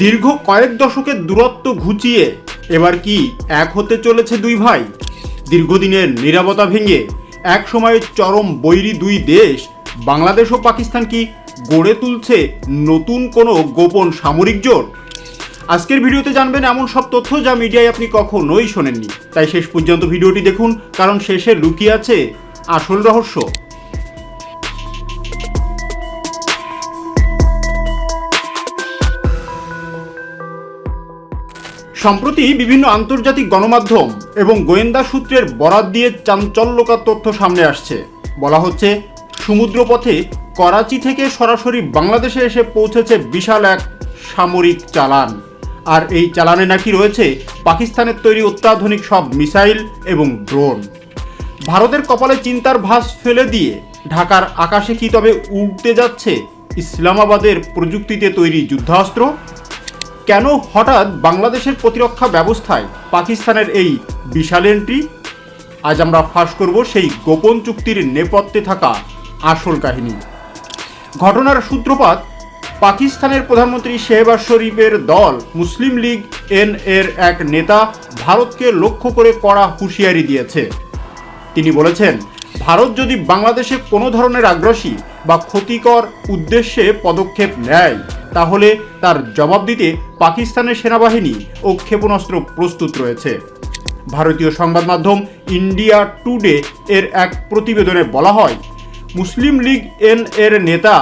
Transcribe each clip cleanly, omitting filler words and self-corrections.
দীর্ঘ কয়েক দশকের দূরত্ব ঘুচিয়ে এবার কি এক হতে চলেছে দুই ভাই? দীর্ঘদিনের নীরবতা ভেঙে এক সময়ে চরম বৈরী দুই দেশ বাংলাদেশ ও পাকিস্তান কি গড়ে তুলছে নতুন কোনো গোপন সামরিক জোট? আজকের ভিডিওতে জানবেন এমন সব তথ্য যা মিডিয়ায় আপনি কখনোই শোনেননি। তাই শেষ পর্যন্ত ভিডিওটি দেখুন, কারণ শেষে লুকিয়ে আছে আসল রহস্য। সম্প্রতি বিভিন্ন আন্তর্জাতিক গণমাধ্যম এবং গোয়েন্দা সূত্রের বরাত দিয়ে চাঞ্চল্যকর তথ্য সামনে আসছে। বলা হচ্ছে, সমুদ্রপথে করাচি থেকে সরাসরি বাংলাদেশে এসে পৌঁছেছে বিশাল এক সামরিক চালান। আর এই চালানে নাকি রয়েছে পাকিস্তানের তৈরি অত্যাধুনিক সব মিসাইল এবং ড্রোন। ভারতের কপালে চিন্তার ভাঁজ ফেলে দিয়ে ঢাকার আকাশে কি তবে উড়তে যাচ্ছে ইসলামাবাদের প্রযুক্তিতে তৈরি যুদ্ধাস্ত্র? কেন হঠাৎ বাংলাদেশের প্রতিরক্ষা ব্যবস্থায় পাকিস্তানের এই বিশাল এন্ট্রি? আজ আমরা ফাঁস করব সেই গোপন চুক্তির নেপথ্যে থাকা আসল কাহিনী। ঘটনার সূত্রপাত, পাকিস্তানের প্রধানমন্ত্রী শেহবাজ শরীফের দল মুসলিম লীগ এন এর এক নেতা ভারতকে লক্ষ্য করে কড়া হুঁশিয়ারি দিয়েছে। তিনি বলেছেন, ভারত যদি বাংলাদেশে কোনো ধরনের আগ্রাসী বা ক্ষতিকর উদ্দেশ্যে পদক্ষেপ নেয়, তাহলে তার জবাব দিতে পাকিস্তানের সেনাবাহিনী ও ক্ষেপণাস্ত্র প্রস্তুত রয়েছে। ভারতীয় সংবাদ মাধ্যম ইন্ডিয়া টুডে এর এক প্রতিবেদনে বলা হয়, মুসলিম লীগ এন এর নেতা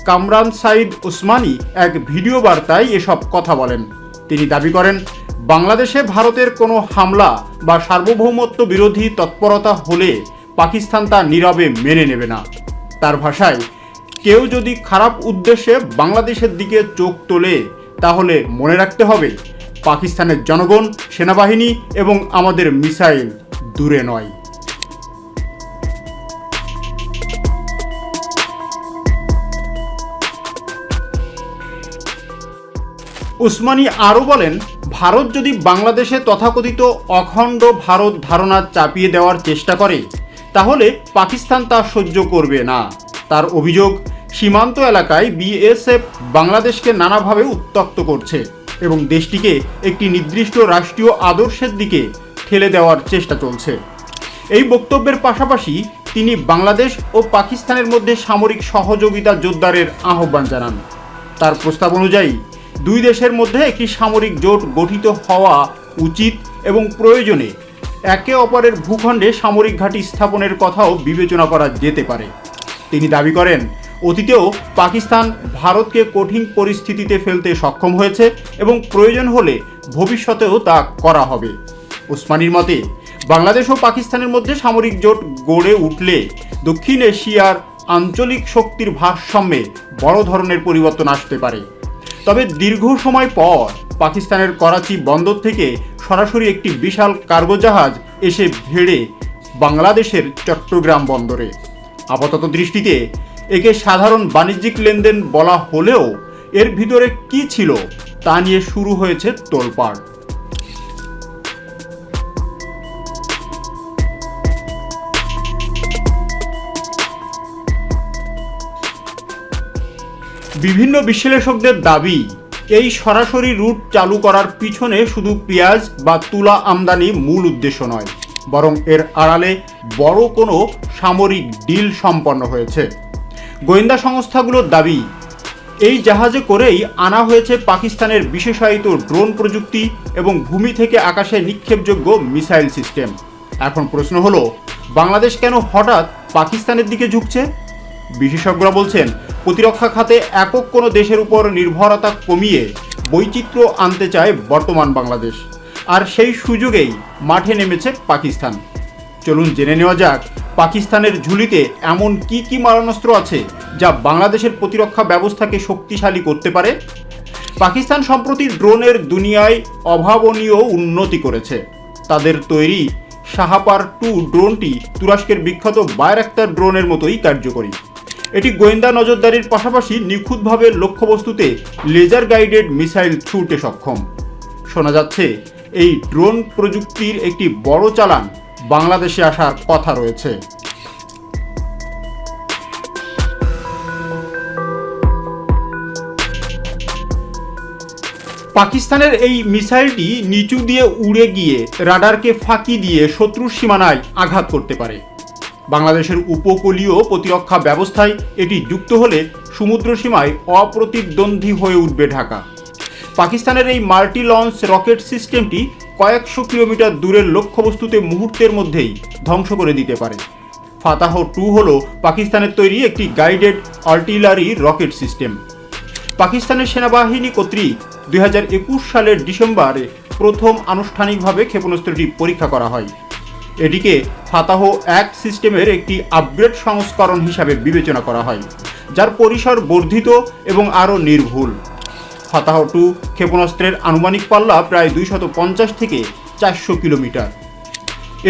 কামরান সাইদ ওসমানী এক ভিডিও বার্তায় এসব কথা বলেন। তিনি দাবি করেন, বাংলাদেশে ভারতের কোনো হামলা বা সার্বভৌমত্ব বিরোধী তৎপরতা হলে পাকিস্তান তা নীরবে মেনে নেবে না। তার ভাষায়, কেউ যদি খারাপ উদ্দেশ্যে বাংলাদেশের দিকে চোখ তোলে, তাহলে মনে রাখতে হবে পাকিস্তানের জনগণ, সেনাবাহিনী এবং আমাদের মিসাইল দূরে নয়। উসমানী আরও বলেন, ভারত যদি বাংলাদেশে তথাকথিত অখণ্ড ভারত ধারণা চাপিয়ে দেওয়ার চেষ্টা করে, তাহলে পাকিস্তান তা সহ্য করবে না। তার অভিযোগ, সীমান্ত এলাকায় বিএসএফ বাংলাদেশকে নানাভাবে উত্ত্যক্ত করছে এবং দেশটিকে একটি নির্দিষ্ট রাষ্ট্রীয় আদর্শের দিকে ঠেলে দেওয়ার চেষ্টা চলছে। এই বক্তব্যের পাশাপাশি তিনি বাংলাদেশ ও পাকিস্তানের মধ্যে সামরিক সহযোগিতা জোরদারের আহ্বান জানান। তার প্রস্তাব অনুযায়ী দুই দেশের মধ্যে একটি সামরিক জোট গঠিত হওয়া উচিত এবং প্রয়োজনে একে অপরের ভূখণ্ডে সামরিক ঘাঁটি স্থাপনের কথাও বিবেচনা করা যেতে পারে। তিনি দাবি করেন, অতীতেও পাকিস্তান ভারতকে কঠিন পরিস্থিতিতে ফেলতে সক্ষম হয়েছে এবং প্রয়োজন হলে ভবিষ্যতেও তা করা হবে। ওসমানীর মতে, বাংলাদেশ ও পাকিস্তানের মধ্যে সামরিক জোট গড়ে উঠলে দক্ষিণ এশিয়ার আঞ্চলিক শক্তির ভারসাম্যে বড় ধরনের পরিবর্তন আসতে পারে। তবে দীর্ঘ সময় পর পাকিস্তানের করাচি বন্দর থেকে সরাসরি একটি বিশাল কার্গো জাহাজ এসে ভিড়ে বাংলাদেশের চট্টগ্রাম বন্দরে। আপাতত দৃষ্টিতে একে সাধারণ বাণিজ্যিক লেনদেন বলা হলেও এর ভিতরে কি ছিল তা নিয়ে শুরু হয়েছে তোলপাড়। বিভিন্ন বিশ্লেষকদের দাবি, এই সরাসরি রুট চালু করার পিছনে শুধু পেঁয়াজ বা তুলা আমদানি মূল উদ্দেশ্য নয়, বরং এর আড়ালে বড় কোনো সামরিক ডিল সম্পন্ন হয়েছে। গোয়েন্দা সংস্থাগুলোর দাবি, এই জাহাজে করেই আনা হয়েছে পাকিস্তানের বিশেষায়িত ড্রোন প্রযুক্তি এবং ভূমি থেকে আকাশে নিক্ষেপযোগ্য মিসাইল সিস্টেম। এখন প্রশ্ন হলো, বাংলাদেশ কেন হঠাৎ পাকিস্তানের দিকে ঝুঁকছে? বিশেষজ্ঞরা বলছেন, প্রতিরক্ষা খাতে একক কোনো দেশের উপর নির্ভরতা কমিয়ে বৈচিত্র্য আনতে চায় বর্তমান বাংলাদেশ, আর সেই সুযোগেই মাঠে নেমেছে পাকিস্তান। চলুন জেনে নেওয়া যাক, পাকিস্তানের ঝুলিতে এমন কি মারণাস্ত্র আছে যা বাংলাদেশের প্রতিরক্ষা ব্যবস্থাকে শক্তিশালী করতে পারে। পাকিস্তান সম্প্রতি ড্রোনের দুনিয়ায় অভাবনীয় উন্নতি করেছে। তাদের তৈরি শাহপার 2 ড্রোনটি তুরস্কের বিখ্যাত বায়রাক্তার ড্রোনের মতোই কার্যকরী। এটি গোয়েন্দা নজরদারির পাশাপাশি নিখুঁতভাবে লক্ষ্যবস্তুতে লেজার গাইডেড মিসাইল ছুঁড়তে সক্ষম। শোনা যাচ্ছে, এই ড্রোন প্রযুক্তির একটি বড় চালান বাংলাদেশে আসার কথা রয়েছে। পাকিস্তানের এই মিসাইলটি নিচু দিয়ে উড়ে গিয়ে রাডারকে ফাঁকি দিয়ে শত্রুর সীমানায় আঘাত করতে পারে। বাংলাদেশের উপকূলীয় প্রতিরক্ষা ব্যবস্থায় এটি যুক্ত হলে সমুদ্র সীমায় অপ্রতিদ্বন্দ্বী হয়ে উঠবে ঢাকা। পাকিস্তানের এই মাল্টি লঞ্চ রকেট সিস্টেমটি কয়েকশো কিলোমিটার দূরের লক্ষ্যবস্তুতে মুহূর্তের মধ্যেই ধ্বংস করে দিতে পারে। ফাতাহ 2 হল পাকিস্তানের তৈরি একটি গাইডেড আর্টিলারি রকেট সিস্টেম। পাকিস্তানের সেনাবাহিনী কর্তৃক 2021 সালের ডিসেম্বরে প্রথম আনুষ্ঠানিকভাবে ক্ষেপণাস্ত্রটি পরীক্ষা করা হয়। এটিকে ফাতাহ 1 সিস্টেমের একটি আপগ্রেড সংস্করণ হিসাবে বিবেচনা করা হয়, যার পরিসর বর্ধিত এবং আরও নির্ভুল। ফাতাহ 2 ক্ষেপণাস্ত্রের আনুমানিক পাল্লা প্রায় 250 থেকে 400 কিলোমিটার।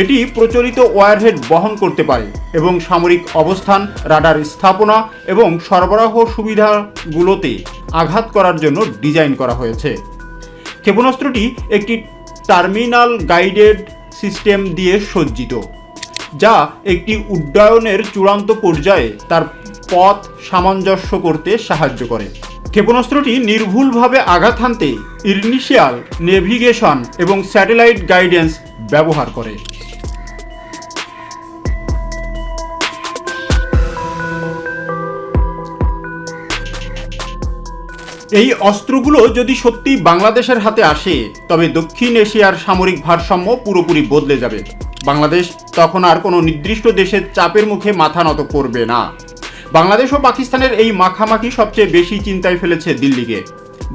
এটি প্রচলিত ওয়ারহেড বহন করতে পারে এবং সামরিক অবস্থান, রাডার স্থাপনা এবং সরবরাহ সুবিধাগুলোতে আঘাত করার জন্য ডিজাইন করা হয়েছে। ক্ষেপণাস্ত্রটি একটি টার্মিনাল গাইডেড সিস্টেম দিয়ে সজ্জিত, যা একটি উড্ডয়নের চূড়ান্ত পর্যায়ে তার পথ সামঞ্জস্য করতে সাহায্য করে। ক্ষেপণাস্ত্রটি নির্ভুলভাবে আঘাত হানতে ইনিশিয়াল নেভিগেশন এবং স্যাটেলাইট গাইডেন্স ব্যবহার করে। এই অস্ত্রগুলো যদি সত্যি বাংলাদেশের হাতে আসে, তবে দক্ষিণ এশিয়ার সামরিক ভারসাম্য পুরোপুরি বদলে যাবে। বাংলাদেশ তখন আর কোনো নির্দিষ্ট দেশের চাপের মুখে মাথা নত করবে না। বাংলাদেশ ও পাকিস্তানের এই মাখামাখি সবচেয়ে বেশি চিন্তায় ফেলেছে দিল্লিকে।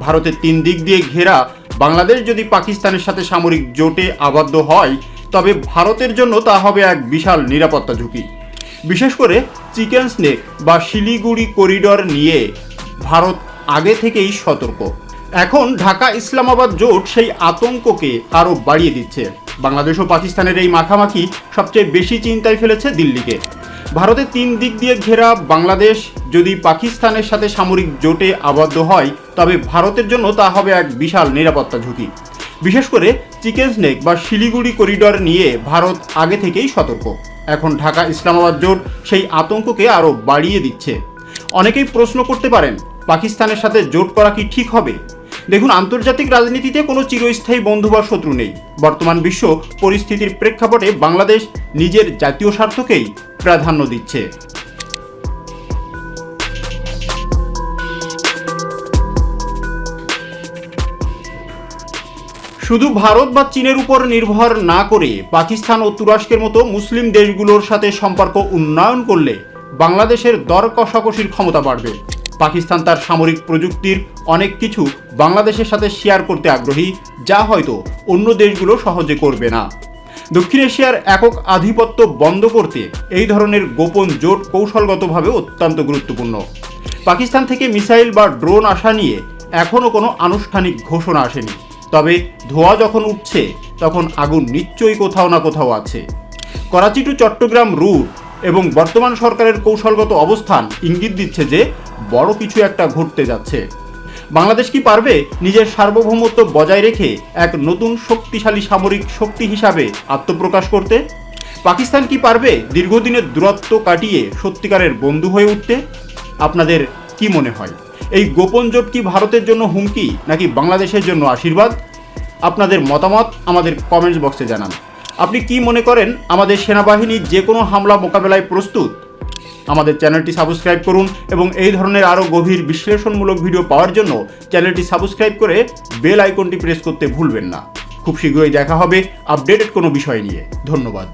ভারতের 3 দিক দিয়ে ঘেরা বাংলাদেশ যদি পাকিস্তানের সাথে সামরিক জোটে আবদ্ধ হয়, তবে ভারতের জন্য তা হবে এক বিশাল নিরাপত্তা ঝুঁকি। বিশেষ করে চিকেন স্নেক বা শিলিগুড়ি করিডর নিয়ে ভারত আগে থেকেই সতর্ক। এখন ঢাকা ইসলামাবাদ জোট সেই আতঙ্ককে আরও বাড়িয়ে দিচ্ছে। বাংলাদেশ ও পাকিস্তানের এই মাখামাখি সবচেয়ে বেশি চিন্তায় ফেলেছে দিল্লিকে। ভারতের 3 দিক দিয়ে ঘেরা বাংলাদেশ যদি পাকিস্তানের সাথে সামরিক জোটে আবদ্ধ হয়, তবে ভারতের জন্য তা হবে এক বিশাল নিরাপত্তা ঝুঁকি। বিশেষ করে চিকেন স্নেক বা শিলিগুড়ি করিডর নিয়ে ভারত আগে থেকেই সতর্ক। এখন ঢাকা ইসলামাবাদ জোট সেই আতঙ্ককে আরও বাড়িয়ে দিচ্ছে। অনেকেই প্রশ্ন করতে পারেন, পাকিস্তানের সাথে জোট করা কি ঠিক হবে? দেখুন, আন্তর্জাতিক রাজনীতিতে কোনো চিরস্থায়ী বন্ধু বা শত্রু নেই। বর্তমান বিশ্ব পরিস্থিতির প্রেক্ষাপটে বাংলাদেশ নিজের জাতীয় স্বার্থকেই প্রাধান্য দিচ্ছে। শুধু ভারত বা চীনের উপর নির্ভর না করে পাকিস্তান ও তুরস্কের মতো মুসলিম দেশগুলোর সাথে সম্পর্ক উন্নয়ন করলে বাংলাদেশের দর কষাকষির ক্ষমতা বাড়বে। পাকিস্তান তার সামরিক প্রযুক্তির অনেক কিছু বাংলাদেশের সাথে শেয়ার করতে আগ্রহী, যা হয়তো অন্য দেশগুলো সহজে করবে না। দক্ষিণ এশিয়ার একক আধিপত্য বন্ধ করতে এই ধরনের গোপন জোট কৌশলগতভাবে অত্যন্ত গুরুত্বপূর্ণ। পাকিস্তান থেকে মিসাইল বা ড্রোন আসা নিয়ে এখনও কোনো আনুষ্ঠানিক ঘোষণা আসেনি, তবে ধোঁয়া যখন উঠছে তখন আগুন নিশ্চয়ই কোথাও না কোথাও আছে। করাচি টু চট্টগ্রাম রুট এবং বর্তমান সরকারের কৌশলগত অবস্থান ইঙ্গিত দিচ্ছে যে বড় কিছু একটা ঘটতে যাচ্ছে। বাংলাদেশ কি পারবে নিজের সার্বভৌমত্ব বজায় রেখে এক নতুন শক্তিশালী সামরিক শক্তি হিসাবে আত্মপ্রকাশ করতে? পাকিস্তান কি পারবে দীর্ঘদিনের দূরত্ব কাটিয়ে সত্যিকারের বন্ধু হয়ে উঠতে? আপনাদের কি মনে হয়, এই গোপন জোট কি ভারতের জন্য হুমকি নাকি বাংলাদেশের জন্য আশীর্বাদ? আপনাদের মতামত আমাদের কমেন্টস বক্সে জানান। আপনি কি মনে করেন, আমাদের সেনাবাহিনী যে কোনো হামলা মোকাবেলায় প্রস্তুত? আমাদের চ্যানেলটি সাবস্ক্রাইব করুন এবং এই ধরনের আরও গভীর বিশ্লেষণমূলক ভিডিও পাওয়ার জন্য চ্যানেলটি সাবস্ক্রাইব করে বেল আইকনটি প্রেস করতে ভুলবেন না। খুব শীঘ্রই দেখা হবে আপডেটেড কোনো বিষয় নিয়ে। ধন্যবাদ।